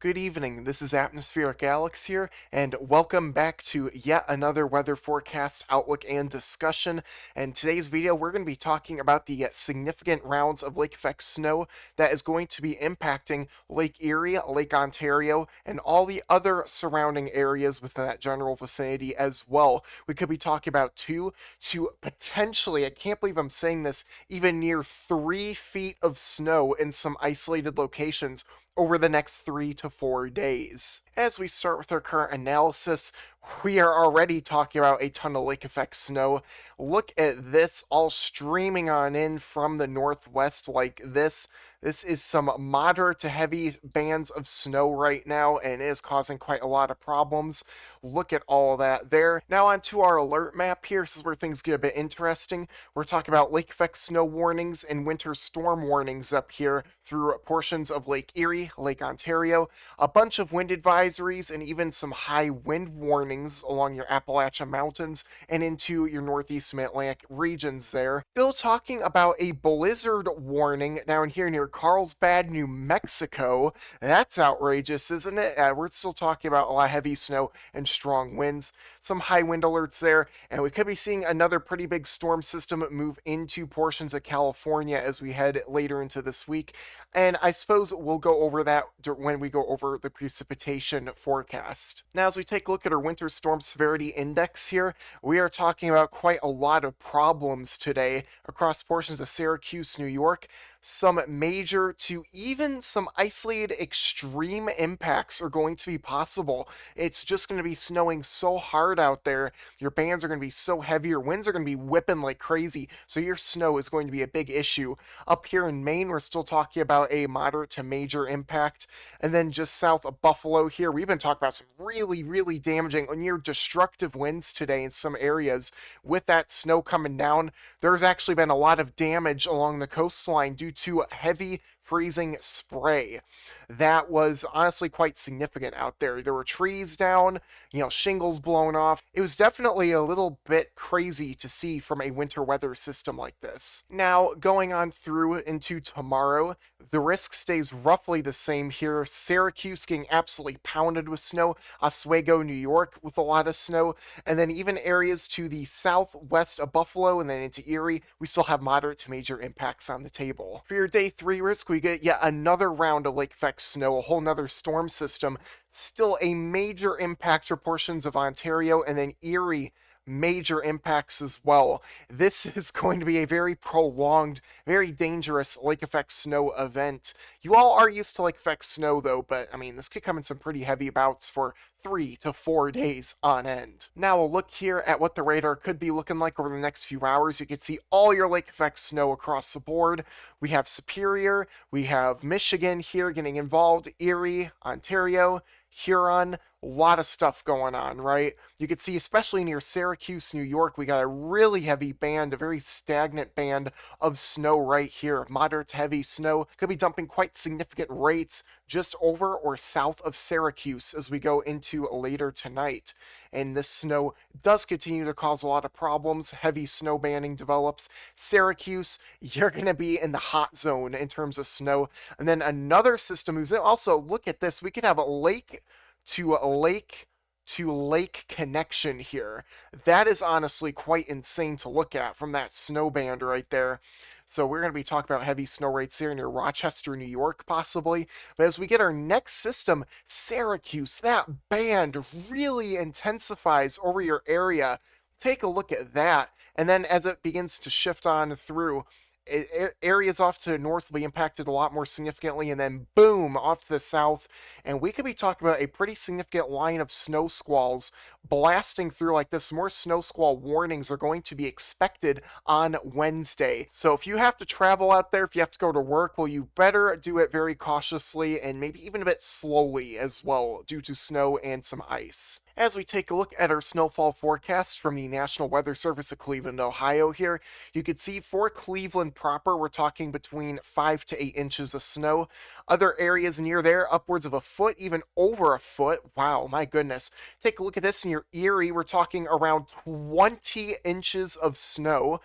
Good evening, this is Atmospheric Alex here, and welcome back to yet another weather forecast outlook and discussion. And today's video, we're going to be talking about the significant rounds of lake effect snow that is going to be impacting Lake Erie, Lake Ontario, and all the other surrounding areas within that general vicinity as well. We could be talking about 2 to potentially, I can't believe I'm saying this, even near 3 feet of snow in some isolated locations over the next 3 to 4 days. As we start with our current analysis, we are already talking about a ton of lake effect snow. Look at this all streaming on in from the northwest like this. This is some moderate to heavy bands of snow right now, and it is causing quite a lot of problems. Look at all that there. Now onto our alert map here. This is where things get a bit interesting. We're talking about lake effect snow warnings and winter storm warnings up here through portions of Lake Erie, Lake Ontario, a bunch of wind advisories, and even some high wind warnings along your Appalachian Mountains and into your northeast Mid-Atlantic regions there. Still talking about a blizzard warning down here near Carlsbad, New Mexico. That's outrageous, isn't it? We're still talking about a lot of heavy snow and strong winds. Some high wind alerts there, and we could be seeing another pretty big storm system move into portions of California as we head later into this week. And I suppose we'll go over that when we go over the precipitation forecast. Now, as we take a look at our winter storm severity index here, we are talking about quite a lot of problems today across portions of Syracuse, New York. Some major to even some isolated extreme impacts are going to be possible. It's just going to be snowing so hard out there. Your bands are going to be so heavy. Your winds are going to be whipping like crazy. So your snow is going to be a big issue. Up here in Maine, we're still talking about a moderate to major impact. And then just south of Buffalo here, we've been talking about some really, really damaging, near destructive winds today in some areas. With that snow coming down, there's actually been a lot of damage along the coastline due to heavy freezing spray. That was honestly quite significant out there. There were trees down, shingles blown off. It was definitely a little bit crazy to see from a winter weather system like this. Now, going on through into tomorrow, the risk stays roughly the same here. Syracuse getting absolutely pounded with snow, Oswego, New York with a lot of snow, and then even areas to the southwest of Buffalo and then into Erie, we still have moderate to major impacts on the table. For your day 3 risk, we get yet another round of lake effect snow, a whole nother storm system. Still a major impact for portions of Ontario and then Erie. Major impacts as well. This is going to be a very prolonged, very dangerous lake effect snow event. You all are used to lake effect snow though, but I mean, this could come in some pretty heavy bouts for 3 to 4 days on end. Now we'll look here at what the radar could be looking like over the next few hours. You can see all your lake effect snow across the board. We have Superior, we have Michigan here getting involved, Erie, Ontario, Huron, a lot of stuff going on, right? You can see, especially near Syracuse, New York, we got a really heavy band, a very stagnant band of snow right here. Moderate to heavy snow could be dumping quite significant rates just over or south of Syracuse as we go into later tonight. And this snow does continue to cause a lot of problems. Heavy snow banding develops. Syracuse, you're going to be in the hot zone in terms of snow. And then another system moves in. Also, look at this. We could have a lake to lake connection here. That is honestly quite insane to look at from that snow band right there. So we're going to be talking about heavy snow rates here near Rochester, New York, possibly. But as we get our next system, Syracuse, that band really intensifies over your area. Take a look at that. And then as it begins to shift on through, areas off to the north will be impacted a lot more significantly, and then boom, off to the south, and we could be talking about a pretty significant line of snow squalls blasting through like this. More snow squall warnings are going to be expected on Wednesday. So if you have to travel out there, if you have to go to work, well, you better do it very cautiously and maybe even a bit slowly as well due to snow and some ice. As we take a look at our snowfall forecast from the National Weather Service of Cleveland, Ohio here, you can see for Cleveland proper, we're talking between 5 to 8 inches of snow. Other areas near there, upwards of a foot, even over a foot. Wow, my goodness. Take a look at this in your Erie, we're talking around 20 inches of snow.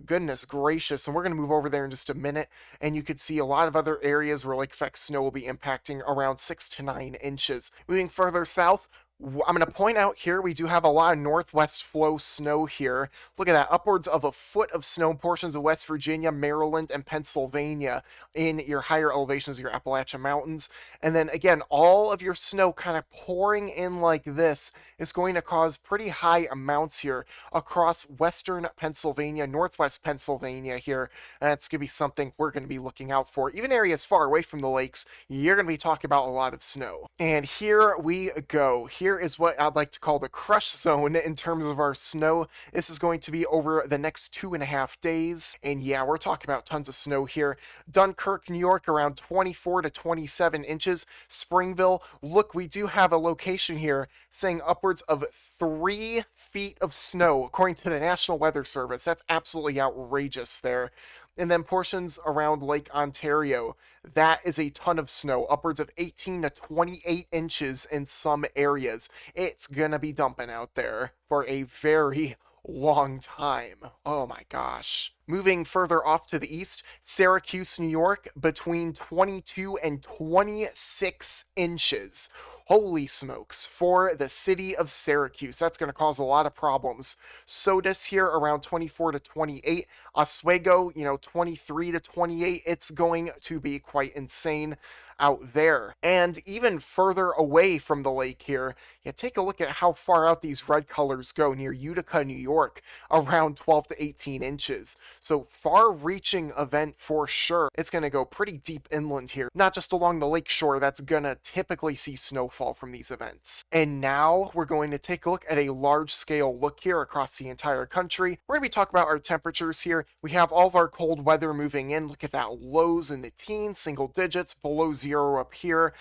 Goodness gracious. And we're going to move over there in just a minute. And you could see a lot of other areas where lake effect snow will be impacting around 6 to 9 inches. Moving further south, I'm going to point out here we do have a lot of northwest flow snow here. Look at that, upwards of a foot of snow in portions of West Virginia, Maryland, and Pennsylvania in your higher elevations of your Appalachian Mountains. And then again, all of your snow kind of pouring in like this is going to cause pretty high amounts here across western Pennsylvania, northwest Pennsylvania here. And it's going to be something we're going to be looking out for. Even areas far away from the lakes, you're going to be talking about a lot of snow. And here we go. Here is what I'd like to call the crush zone in terms of our snow. This is going to be over the next 2.5 days. And yeah, we're talking about tons of snow here. Dunkirk, New York, around 24 to 27 inches. Springville, look, we do have a location here saying upwards of 3 feet of snow, according to the National Weather Service. That's absolutely outrageous there. And then portions around Lake Ontario, that is a ton of snow, upwards of 18 to 28 inches in some areas. It's gonna be dumping out there for a very long time. Oh my gosh. Moving further off to the east, Syracuse, New York, between 22 and 26 inches. Holy smokes, for the city of Syracuse. That's going to cause a lot of problems. Sodus here around 24 to 28. Oswego, 23 to 28. It's going to be quite insane out there. And even further away from the lake here, yeah, take a look at how far out these red colors go near Utica, New York, around 12 to 18 inches. So far-reaching event for sure. It's going to go pretty deep inland here, not just along the lake shore that's going to typically see snowfall from these events. And now we're going to take a look at a large-scale look here across the entire country. We're going to be talking about our temperatures here. We have all of our cold weather moving in. Look at that, lows in the teens, single digits, below zero up here.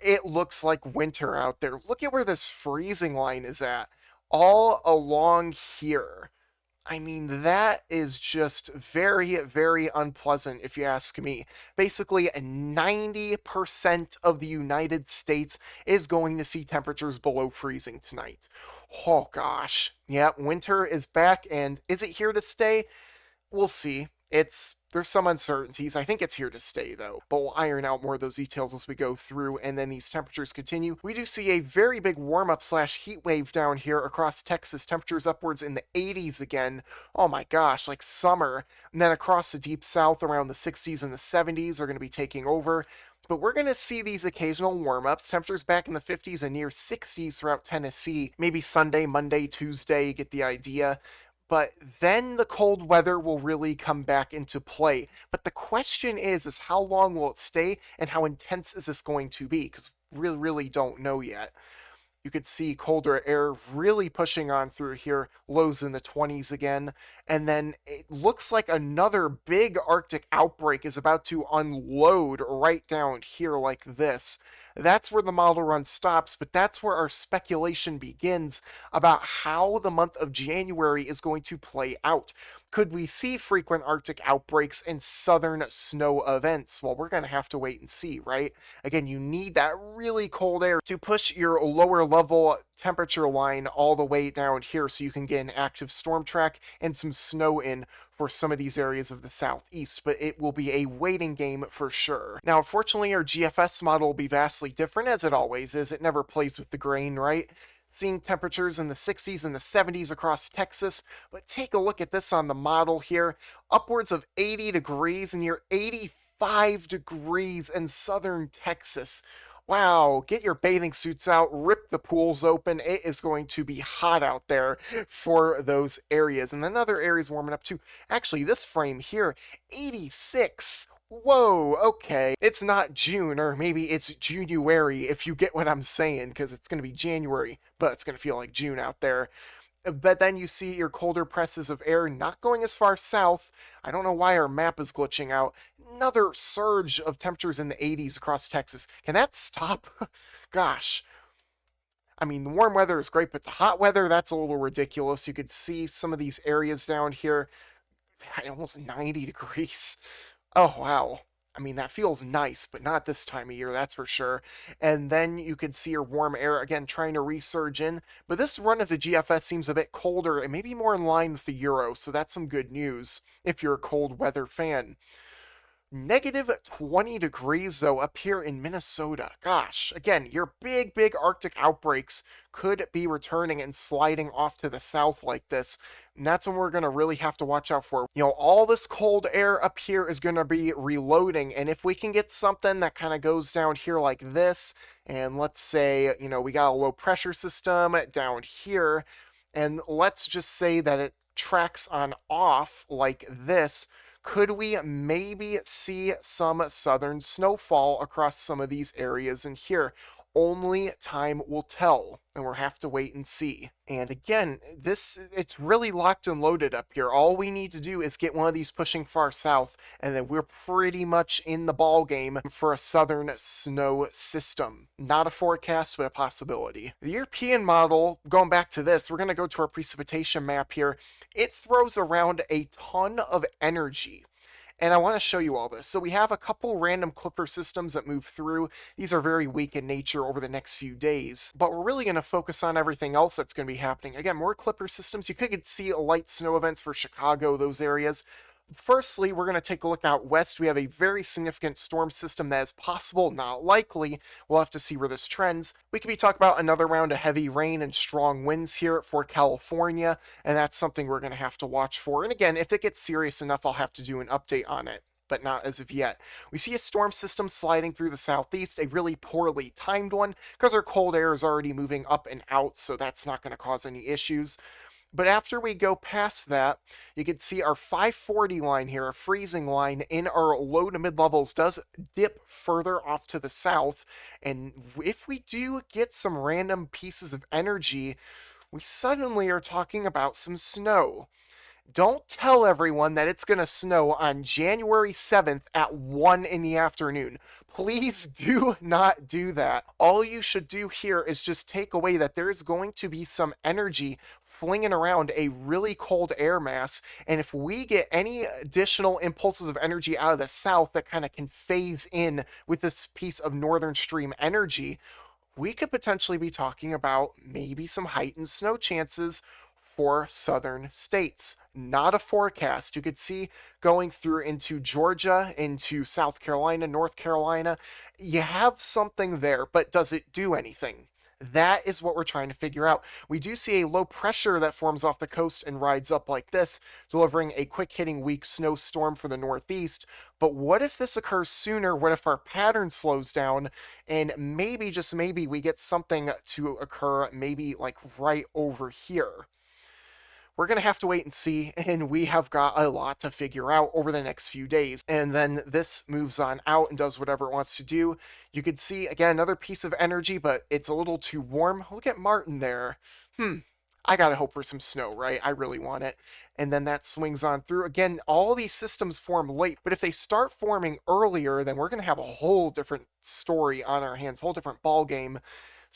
It looks like winter out there. Look at where this freezing line is at, all along here. I mean, that is just very, very unpleasant if you ask me. Basically, 90% of the United States is going to see temperatures below freezing tonight. Oh gosh. Yeah, winter is back, and is it here to stay? We'll see. There's some uncertainties. I think it's here to stay though, but we'll iron out more of those details as we go through, and then these temperatures continue. We do see a very big warm up slash heat wave down here across Texas. Temperatures upwards in the 80s again. Oh my gosh, like summer. And then across the deep south around the 60s and the 70s are going to be taking over. But we're going to see these occasional warm-ups. Temperatures back in the 50s and near 60s throughout Tennessee. Maybe Sunday, Monday, Tuesday, you get the idea. But then the cold weather will really come back into play. But the question is how long will it stay and how intense is this going to be? Because we really don't know yet. You could see colder air really pushing on through here, lows in the 20s again. And then it looks like another big Arctic outbreak is about to unload right down here like this. That's where the model run stops, but that's where our speculation begins about how the month of January is going to play out. Could we see frequent Arctic outbreaks and southern snow events? Well, we're going to have to wait and see, right? Again, you need that really cold air to push your lower level temperature line all the way down here so you can get an active storm track and some snow in for some of these areas of the southeast, but it will be a waiting game for sure. Now, unfortunately, our GFS model will be vastly different, as it always is. It never plays with the grain, right? Seeing temperatures in the 60s and the 70s across Texas, but take a look at this on the model here. Upwards of 80 degrees and near 85 degrees in southern Texas. Wow, get your bathing suits out, rip the pools open. It is going to be hot out there for those areas. And then other areas warming up too. Actually, this frame here, 86. Whoa, okay. It's not June, or maybe it's January, if you get what I'm saying, because it's going to be January, but it's going to feel like June out there. But then you see your colder presses of air not going as far south. I don't know why our map is glitching out. Another surge of temperatures in the 80s across Texas. Can that stop? Gosh. I mean, the warm weather is great, but the hot weather, that's a little ridiculous. You could see some of these areas down here, almost 90 degrees. Oh, wow. I mean, that feels nice, but not this time of year, that's for sure. And then you could see your warm air again trying to resurge in. But this run of the GFS seems a bit colder and maybe more in line with the Euro, so that's some good news if you're a cold weather fan. Negative 20 degrees, though, up here in Minnesota. Gosh, again, your big Arctic outbreaks could be returning and sliding off to the south like this. And that's when we're going to really have to watch out for. All this cold air up here is going to be reloading. And if we can get something that kind of goes down here like this, and let's say, we got a low pressure system down here, and let's just say that it tracks on off like this, could we maybe see some southern snowfall across some of these areas in here? Only time will tell, and we'll have to wait and see. And again, it's really locked and loaded up here. All we need to do is get one of these pushing far south, and then we're pretty much in the ball game for a southern snow system. Not a forecast, but a possibility. The European model, going back to this, we're going to go to our precipitation map here. It throws around a ton of energy. And I want to show you all this. So we have a couple random clipper systems that move through. These are very weak in nature over the next few days, but we're really going to focus on everything else that's going to be happening. Again, more clipper systems. You could see light snow events for Chicago, those areas. Firstly, we're going to take a look out west. We have a very significant storm system that is possible, not likely. We'll have to see where this trends. We could be talking about another round of heavy rain and strong winds here for California, and that's something we're going to have to watch for. And again, if it gets serious enough, I'll have to do an update on it, but not as of yet. We see a storm system sliding through the southeast, a really poorly timed one, because our cold air is already moving up and out, so that's not going to cause any issues. But after we go past that, you can see our 540 line here, a freezing line in our low to mid levels, does dip further off to the south. And if we do get some random pieces of energy, we suddenly are talking about some snow. Don't tell everyone that it's going to snow on January 7th at 1 in the afternoon. Please do not do that. All you should do here is just take away that there is going to be some energy flinging around a really cold air mass, and if we get any additional impulses of energy out of the south that kind of can phase in with this piece of northern stream energy, we could potentially be talking about maybe some heightened snow chances for southern states. Not a forecast. You could see going through into Georgia, into South Carolina, North Carolina. You have something there, but does it do anything? That is what we're trying to figure out. We do see a low pressure that forms off the coast and rides up like this, delivering a quick hitting weak snowstorm for the northeast. But what if this occurs sooner? What if our pattern slows down and maybe, just maybe, we get something to occur maybe like right over here? We're going to have to wait and see, and we have got a lot to figure out over the next few days. And then this moves on out and does whatever it wants to do. You could see, again, another piece of energy, but it's a little too warm. Look at Martin there. I gotta hope for some snow, right? I really want it. And then that swings on through. Again, all these systems form late, but if they start forming earlier, then we're gonna have a whole different story on our hands, whole different ball game.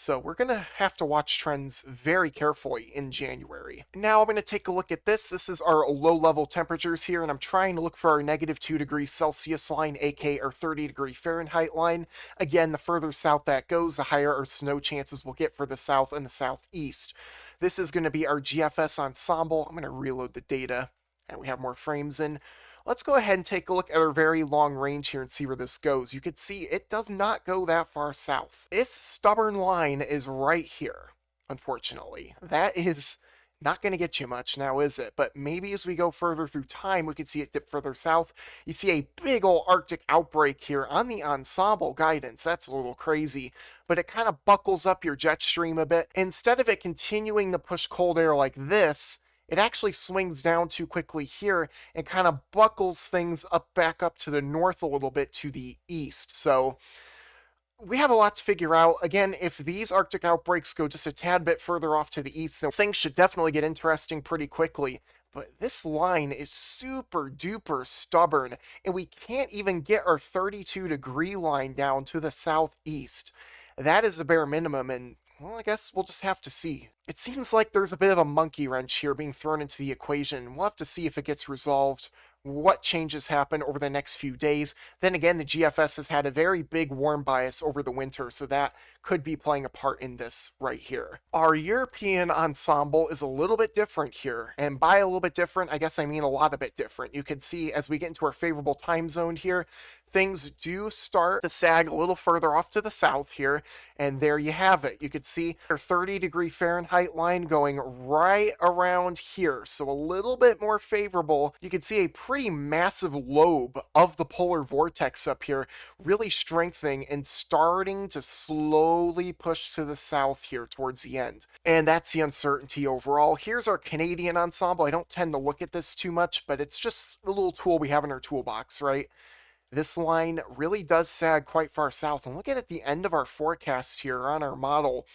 So we're going to have to watch trends very carefully in January. Now I'm going to take a look at this. This is our low-level temperatures here, and I'm trying to look for our negative 2 degrees Celsius line, aka our 30-degree Fahrenheit line. Again, the further south that goes, the higher our snow chances we'll get for the south and the southeast. This is going to be our GFS ensemble. I'm going to reload the data, and we have more frames in. Let's go ahead and take a look at our very long range here and see where this goes. You can see it does not go that far south. This stubborn line is right here, unfortunately. That is not going to get you much now, is it? But maybe as we go further through time, we could see it dip further south. You see a big old Arctic outbreak here on the ensemble guidance. That's a little crazy, but it kind of buckles up your jet stream a bit. Instead of it continuing to push cold air like this, it actually swings down too quickly here and kind of buckles things up back up to the north a little bit to the east. So we have a lot to figure out. Again, if these Arctic outbreaks go just a tad bit further off to the east, then things should definitely get interesting pretty quickly. But this line is super duper stubborn, and we can't even get our 32-degree line down to the southeast. That is the bare minimum, and well, I guess we'll just have to see. It seems like there's a bit of a monkey wrench here being thrown into the equation. We'll have to see if it gets resolved what changes happen over the next few days. Then again, the GFS has had a very big warm bias over the winter, so that could be playing a part in this right here. Our European ensemble is a little bit different here, and by a little bit different, I guess I mean a lot of bit different. You can see as we get into our favorable time zone here, things do start to sag a little further off to the south here, and there you have it. You could see our 30-degree Fahrenheit line going right around here, so a little bit more favorable. You can see a pretty massive lobe of the polar vortex up here, really strengthening and starting to slowly push to the south here towards the end. And that's the uncertainty overall. Here's our Canadian ensemble. I don't tend to look at this too much, but it's just a little tool we have in our toolbox, right? This line really does sag quite far south. And look at the end of our forecast here on our model.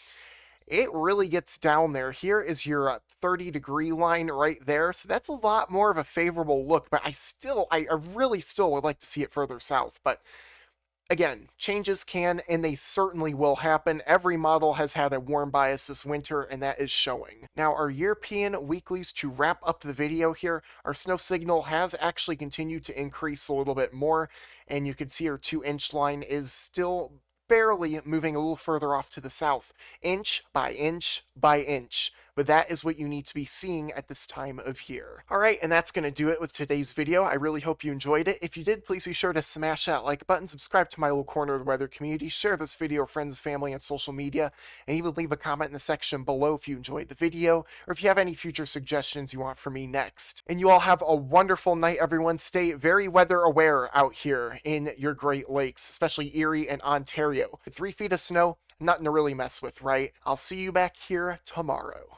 It really gets down there. Here is your 30-degree line right there. So that's a lot more of a favorable look. But I really still would like to see it further south. But again, changes can and they certainly will happen. Every model has had a warm bias this winter, and that is showing. Now, our European weeklies, to wrap up the video here, our snow signal has actually continued to increase a little bit more, and you can see our 2-inch line is still barely moving a little further off to the south, inch by inch by inch. But that is what you need to be seeing at this time of year. All right, and that's going to do it with today's video. I really hope you enjoyed it. If you did, please be sure to smash that like button, subscribe to my little corner of the weather community, share this video with friends and family on social media, and even leave a comment in the section below if you enjoyed the video, or if you have any future suggestions you want from me next. And you all have a wonderful night, everyone. Stay very weather aware out here in your Great Lakes, especially Erie and Ontario. 3 feet of snow, nothing to really mess with, right? I'll see you back here tomorrow.